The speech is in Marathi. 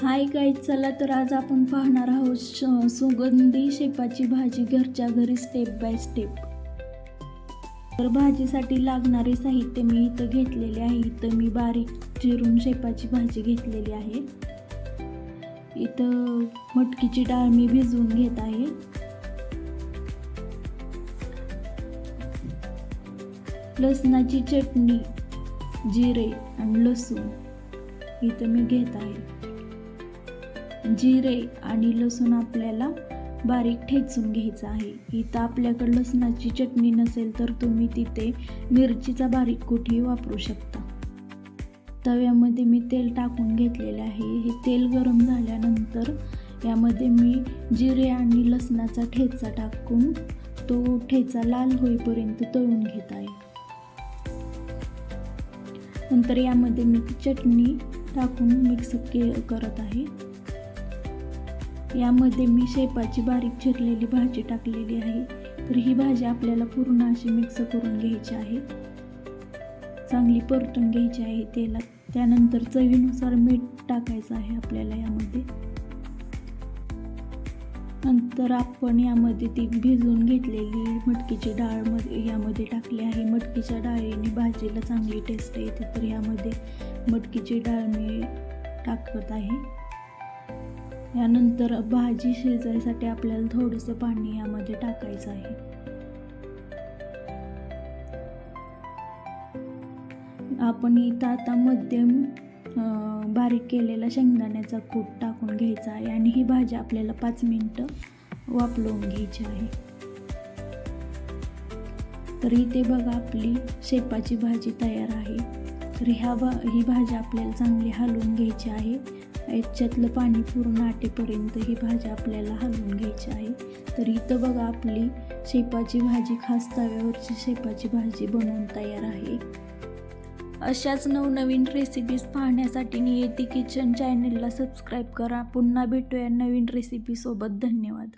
हाय गाईज, चला तर आज आपण पाहणार आहोत सुगंधी शेपाची भाजी घरच्या घरी स्टेप बाय स्टेप. तर भाजीसाठी लागणारे साहित्य मी इथं घेतलेले आहे. इथं मी बारीक चिरून शेपाची भाजी घेतलेली आहे. इथं मटकीची डाळ मी भिजवून घेत आहे. लसणाची चटणी, जिरे आणि लसूण इथं मी घेत आहे. जिरे आणि लसूण आपल्याला बारीक ठेचून घ्यायचं आहे. इथं आपल्याकडे लसणाची चटणी नसेल तर तुम्ही तिथे मिरचीचा बारीक कुटही वापरू शकता. तव्यामध्ये मी तेल टाकून घेतलेले आहे. हे तेल गरम झाल्यानंतर यामध्ये मी जिरे आणि लसणाचा ठेचा टाकून तो ठेचा लाल होईपर्यंत तळून घेत आहे. नंतर यामध्ये मी चटणी टाकून मिक्स करत आहे. यामध्ये मी शेपाची बारीक चिरलेली भाजी टाकलेली आहे. तर ही भाजी आपल्याला पूर्ण अशी मिक्स करून घ्यायची आहे. चांगली परतून घ्यायची आहे तेलात. त्यानंतर चवीनुसार मीठ टाकायचं आहे आपल्याला यामध्ये. नंतर आपण यामध्ये ती भिजवून घेतलेली मटकीची डाळ यामध्ये टाकली आहे. मटकीच्या डाळीने भाजीला चांगली टेस्ट येते. तर यामध्ये मटकीची डाळ मी टाकत आहे. यानंतर भाजी शिजायसाठी आपल्याला थोडंसं पाणी यामध्ये टाकायचं आहे. आपण इथं आता मध्यम बारीक केलेला शेंगदाण्याचा कूट टाकून घ्यायचा आहे आणि ही भाजी आपल्याला 5 मिनिटं वाफलवून घ्यायची आहे. तर इथे बघा आपली शेपाची भाजी तयार आहे. तर ही भाजी आपल्याला चांगली हलवून घ्यायची आहे. याच्यातलं पाणी पूर्ण आटेपर्यंत ही भाजी आपल्याला हलवून घ्यायची आहे. तर इथं बघा आपली शेपाची भाजी, खास तव्यावरची शेपाची भाजी बनवून तयार आहे. अशाच नवनवीन रेसिपीज पाहण्यासाठी नियती किचन चॅनलला सबस्क्राईब करा. पुन्हा भेटूया नवीन रेसिपीसोबत. धन्यवाद.